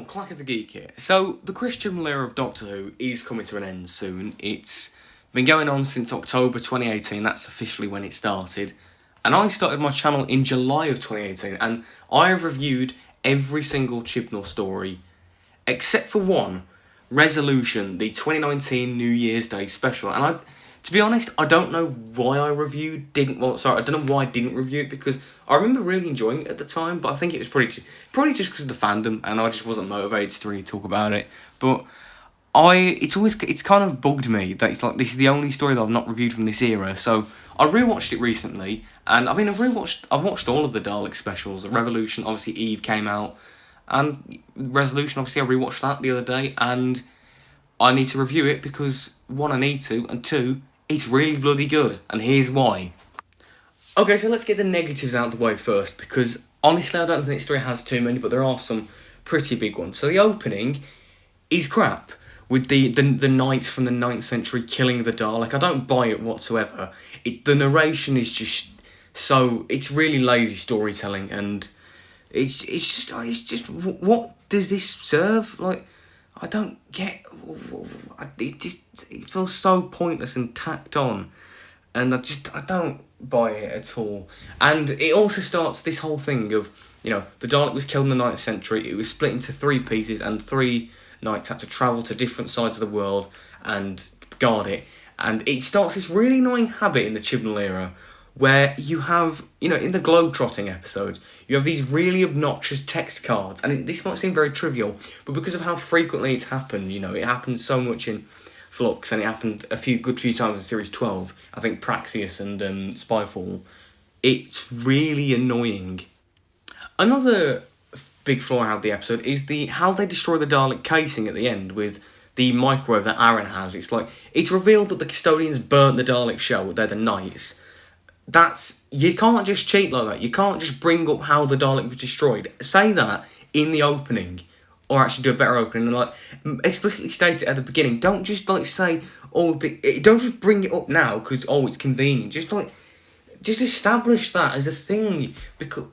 Clacka The Geek here. So, the Christian era of Doctor Who is coming to an end soon. It's been going on since October 2018, that's officially when it started. And I started my channel in July of 2018, and I have reviewed every single Chibnall story, except for one, Resolution, the 2019 New Year's Day special. And to be honest, I don't know why I didn't review it, because I remember really enjoying it at the time, but I think it was probably just because of the fandom, and I just wasn't motivated to really talk about it. But it's kind of bugged me that it's like, this is the only story that I've not reviewed from this era. So I rewatched it recently, and I've watched all of the Dalek specials. Revolution, obviously Eve came out, and Resolution, obviously I rewatched that the other day, and I need to review it because, one, I need to, and two, it's really bloody good, and here's why. Okay, so let's get the negatives out of the way first, because honestly I don't think this story has too many, but there are some pretty big ones. So the opening is crap, with the knights from the 9th century killing the Dalek. I don't buy it whatsoever. The narration is just it's really lazy storytelling, and it's just what does this serve? Like, I don't get. It feels so pointless and tacked on, and I don't buy it at all. And it also starts this whole thing of, the Dalek was killed in the 9th century. It was split into 3 pieces, and 3 knights had to travel to different sides of the world and guard it. And it starts this really annoying habit in the Chibnall era, where you have, in the globetrotting episodes, you have these really obnoxious text cards, and this might seem very trivial, but because of how frequently it's happened, it happened so much in Flux, and it happened a good few times in Series 12, I think Praxius and Spyfall, it's really annoying. Another big flaw I had the episode is how they destroy the Dalek casing at the end with the microwave that Aaron has. It's revealed that the custodians burnt the Dalek shell, they're the knights. You can't just cheat like that. You can't just bring up how the Dalek was destroyed. Say that in the opening, or actually do a better opening, and explicitly state it at the beginning. Don't just say, don't just bring it up now because it's convenient. Just establish that as a thing, because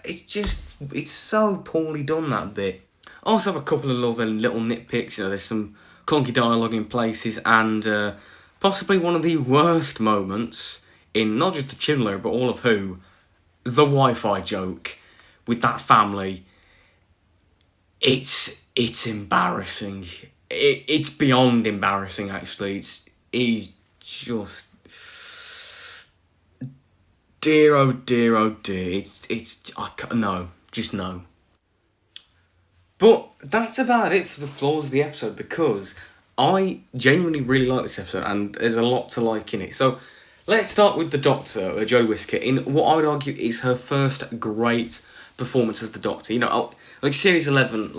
it's so poorly done, that bit. I also have a couple of little nitpicks. There's some clunky dialogue in places, and possibly one of the worst moments in not just the Chibnall era, but all of Who, the Wi-Fi joke with that family. It's embarrassing. It's beyond embarrassing, actually. It's just dear, oh dear, oh dear. No. But that's about it for the flaws of the episode, because I genuinely really like this episode, and there's a lot to like in it. So let's start with the Doctor, Joe Whisker, in what I would argue is her first great performance as the Doctor. Series 11,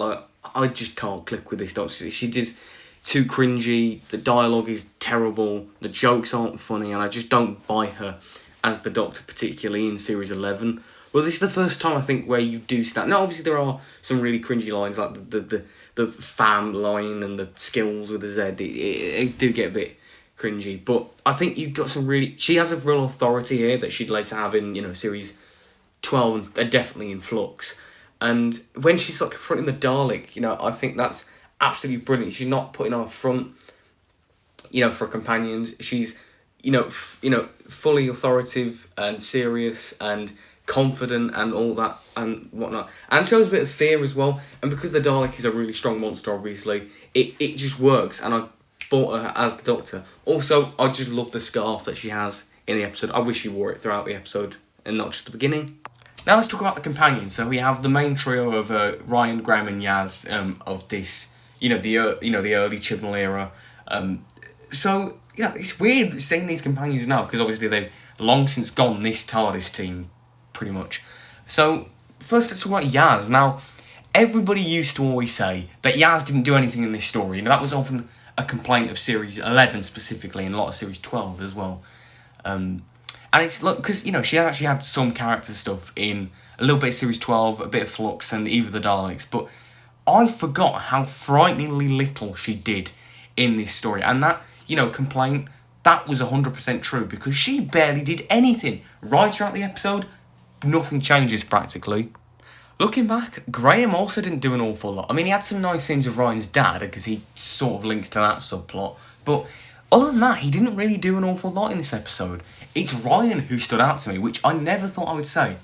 I just can't click with this Doctor. She does too cringy, the dialogue is terrible, the jokes aren't funny, and I just don't buy her as the Doctor, particularly in Series 11. Well, this is the first time, I think, where you do see that. Now, obviously, there are some really cringy lines, like the fam line and the skills with the Z. It do get a bit cringy, but I think you've got she has a real authority here that she'd later have in, Series 12 and definitely in Flux. And when she's confronting the Dalek, I think that's absolutely brilliant. She's not putting on a front, for companions. She's, fully authoritative and serious and confident and all that and whatnot. And shows a bit of fear as well. And because the Dalek is a really strong monster, obviously, it just works. And I bought her as the Doctor. Also, I just love the scarf that she has in the episode. I wish she wore it throughout the episode and not just the beginning. Now let's talk about the companions. So we have the main trio of Ryan, Graham, and Yaz of this, the early Chibnall era. It's weird seeing these companions now, because obviously they've long since gone this TARDIS team, pretty much. So first let's talk about Yaz. Now, everybody used to always say that Yaz didn't do anything in this story, and that was often a complaint of Series 11 specifically, and a lot of Series 12 as well. And it's because she actually had some character stuff in a little bit of Series 12, a bit of Flux, and Eve of the Daleks, but I forgot how frighteningly little she did in this story. And that, complaint, that was 100% true, because she barely did anything. Right throughout the episode, nothing changes practically. Looking back, Graham also didn't do an awful lot. I mean, he had some nice scenes with Ryan's dad, because he sort of links to that subplot, but other than that, he didn't really do an awful lot in this episode. It's Ryan who stood out to me, which I never thought I would say.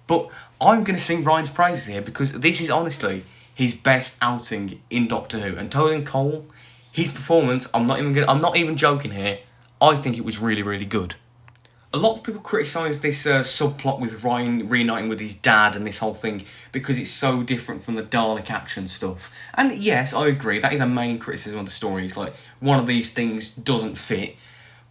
But I'm going to sing Ryan's praises here, because this is honestly his best outing in Doctor Who. And Tosin Cole, his performance, I'm not even joking here, I think it was really, really good. A lot of people criticise this subplot with Ryan reuniting with his dad and this whole thing because it's so different from the Dalek action stuff. And yes, I agree, that is a main criticism of the story. It's like, one of these things doesn't fit.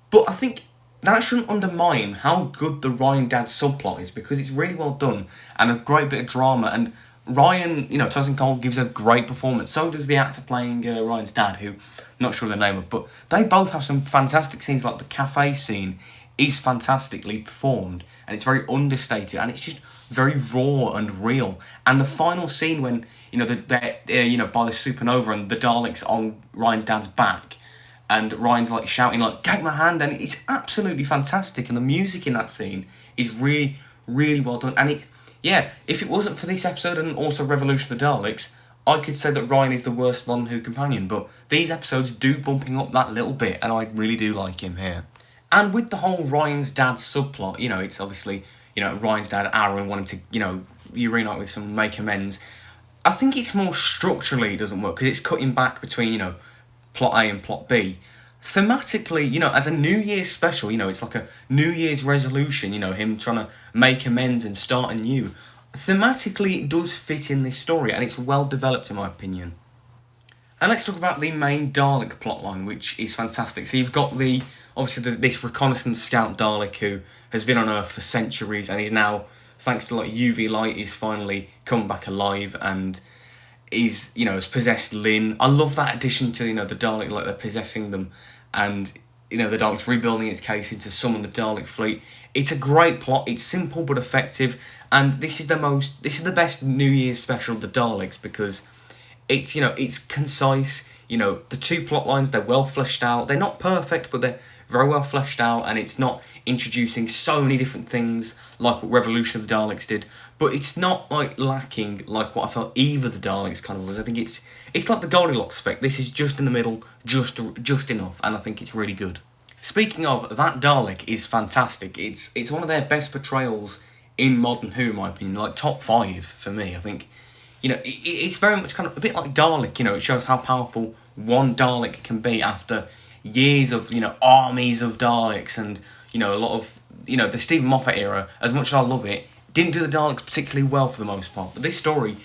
But I think that shouldn't undermine how good the Ryan dad subplot is, because it's really well done and a great bit of drama. And Ryan, Tosin Cole gives a great performance. So does the actor playing Ryan's dad, who I'm not sure the name of, but they both have some fantastic scenes. Like the cafe scene is fantastically performed, and it's very understated, and it's just very raw and real. And the final scene when they're by the supernova and the Daleks on Ryan's dad's back, and Ryan's like shouting like "Take my hand," and it's absolutely fantastic. And the music in that scene is really, really well done. And if it wasn't for this episode and also Revolution of the Daleks, I could say that Ryan is the worst Modern Who companion. But these episodes do bumping up that little bit, and I really do like him here. And with the whole Ryan's dad subplot, it's obviously, Ryan's dad, Aaron, wanting to, you reunite with some make amends. I think it's more structurally it doesn't work, because it's cutting back between, plot A and plot B. Thematically, as a New Year's special, it's like a New Year's resolution, him trying to make amends and start anew. Thematically, it does fit in this story, and it's well developed in my opinion. And let's talk about the main Dalek plotline, which is fantastic. So you've got this reconnaissance scout Dalek who has been on Earth for centuries, and he's now, thanks to UV light, is finally come back alive and has possessed Lynn. I love that addition to the Dalek, like they're possessing them, and the Dalek's rebuilding its case to summon the Dalek fleet. It's a great plot. It's simple but effective, and this is the best New Year's special of the Daleks, because it's concise. The two plot lines, they're well fleshed out. They're not perfect, but they're very well fleshed out, and it's not introducing so many different things like what Revolution of the Daleks did. But it's not lacking like what I felt Eve of the Daleks kind of was. I think it's like the Goldilocks effect. This is just in the middle, just enough, and I think it's really good. Speaking of, that Dalek is fantastic. It's one of their best portrayals in Modern Who, in my opinion. Like top 5 for me, I think. It's very much kind of a bit like Dalek, it shows how powerful one Dalek can be after years of, armies of Daleks and, a lot of, the Stephen Moffat era, as much as I love it, didn't do the Daleks particularly well for the most part. But this story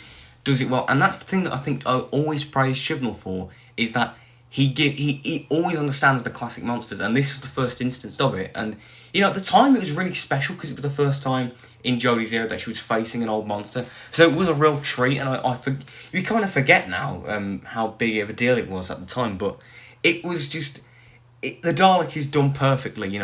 does it well, and that's the thing that I think I always praise Chibnall for, is that he always understands the classic monsters, and this was the first instance of it. And, at the time it was really special, because it was the first time in Jodie's era that she was facing an old monster. So it was a real treat, and you kind of forget now how big of a deal it was at the time, but it was just... the Dalek is done perfectly,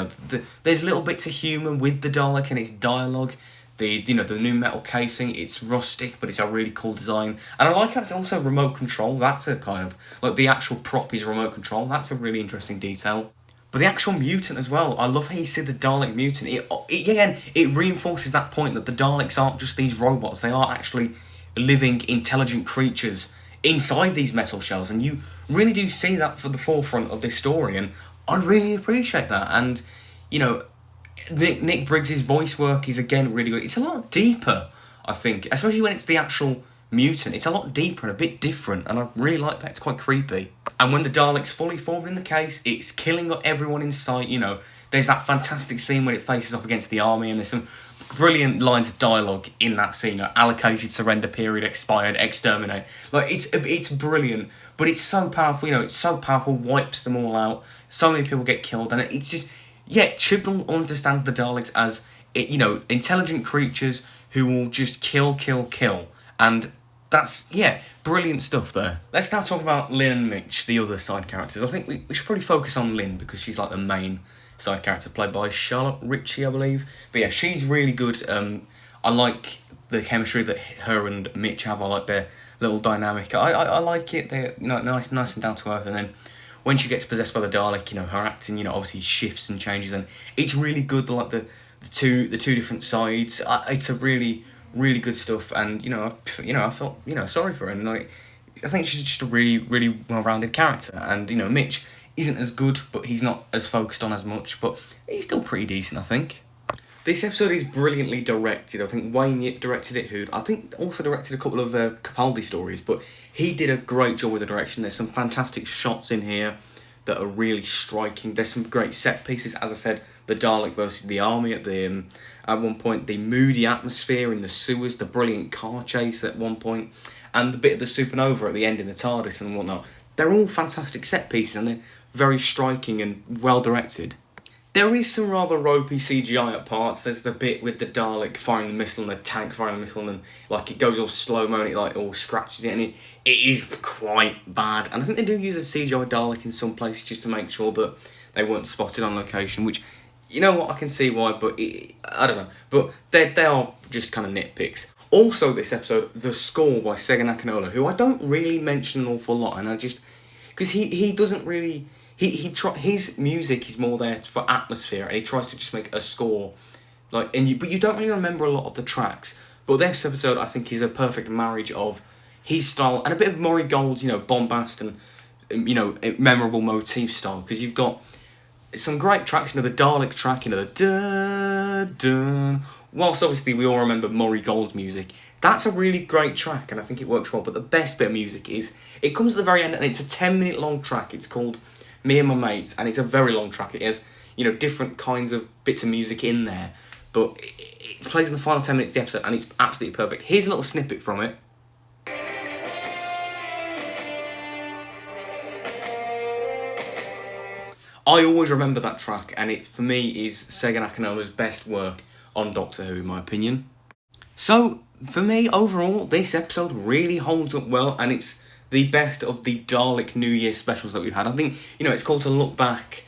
there's little bits of humour with the Dalek and its dialogue. The new metal casing, it's rustic, but it's a really cool design. And I like how it's also remote control. That's a kind of... the actual prop is remote control. That's a really interesting detail. But the actual mutant as well. I love how you see the Dalek mutant. It reinforces that point that the Daleks aren't just these robots. They are actually living, intelligent creatures inside these metal shells. And you really do see that for the forefront of this story. And I really appreciate that. And, Nick Briggs' voice work is again really good. It's a lot deeper, I think, especially when it's the actual mutant. It's a lot deeper and a bit different, and I really like that. It's quite creepy. And when the Dalek's fully formed in the case, it's killing everyone in sight. There's that fantastic scene when it faces off against the army, and there's some brilliant lines of dialogue in that scene. Allocated surrender period expired, exterminate. It's brilliant, but it's so powerful. It's so powerful, wipes them all out. So many people get killed, and it's just... Chibnall understands the Daleks as, intelligent creatures who will just kill. And that's, brilliant stuff there. Let's now talk about Lynn and Mitch, the other side characters. I think we should probably focus on Lynn, because she's the main side character, played by Charlotte Ritchie, I believe. But she's really good. I like the chemistry that her and Mitch have. I like their little dynamic. I like it. They're nice and down to earth, and then... when she gets possessed by the Dalek, her acting, obviously shifts and changes, and it's really good. The two different sides. It's a really, really good stuff, and I felt sorry for her, and like I think she's just a really, really well-rounded character, and Mitch isn't as good, but he's not as focused on as much, but he's still pretty decent, I think. This episode is brilliantly directed. I think Wayne Yip directed it, who I think also directed a couple of Capaldi stories, but he did a great job with the direction. There's some fantastic shots in here that are really striking. There's some great set pieces, as I said, the Dalek versus the army at one point, the moody atmosphere in the sewers, the brilliant car chase at one point, and the bit of the supernova at the end in the TARDIS and whatnot. They're all fantastic set pieces, and they're very striking and well directed. There is some rather ropey CGI at parts. There's the bit with the Dalek firing the missile and the tank firing the missile, and like it goes all slow-mo and it like all scratches it, and it is quite bad. And I think they do use a CGI Dalek in some places just to make sure that they weren't spotted on location, which, you know what, I can see why, but I don't know. But they are just kind of nitpicks. Also this episode, the score by Sega Nakanola, who I don't really mention an awful lot, and I just... because he doesn't really... his music is more there for atmosphere, and he tries to just make a score, but you don't really remember a lot of the tracks. But this episode, I think, is a perfect marriage of his style and a bit of Murray Gold's, bombast and memorable motif style. Because you've got some great tracks, the Dalek track, the dun dun. Whilst obviously we all remember Murray Gold's music, that's a really great track, and I think it works well. But the best bit of music is it comes at the very end, and it's a 10-minute long track. It's called Me and My Mates, and it's a very long track. It has, different kinds of bits of music in there, but it plays in the final 10 minutes of the episode, and it's absolutely perfect. Here's a little snippet from it. I always remember that track, and it, for me, is Sega Nakanola's best work on Doctor Who, in my opinion. So, for me, overall, this episode really holds up well, and it's the best of the Dalek New Year specials that we've had. I think, it's cool to look back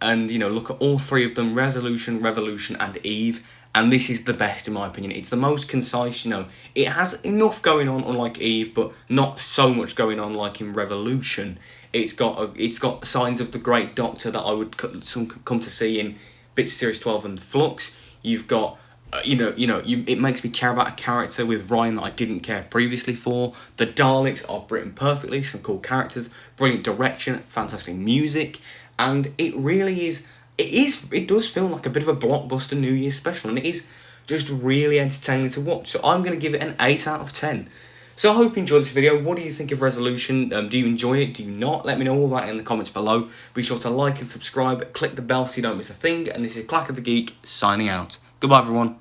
and, look at all three of them, Resolution, Revolution and Eve, and this is the best in my opinion. It's the most concise, it has enough going on, unlike Eve, but not so much going on like in Revolution. It's got signs of the Great Doctor that I would come to see in bits of Series 12 and Flux. You've got it makes me care about a character with Ryan that I didn't care previously for. The Daleks are written perfectly, some cool characters, brilliant direction, fantastic music, and it really is. It does feel like a bit of a blockbuster New Year special, and it is just really entertaining to watch. So I'm going to give it an 8 out of 10. So I hope you enjoyed this video. What do you think of Resolution? Do you enjoy it? Do you not? Let me know all that in the comments below. Be sure to like and subscribe, click the bell so you don't miss a thing, and this is Clacka The Geek signing out. Goodbye everyone.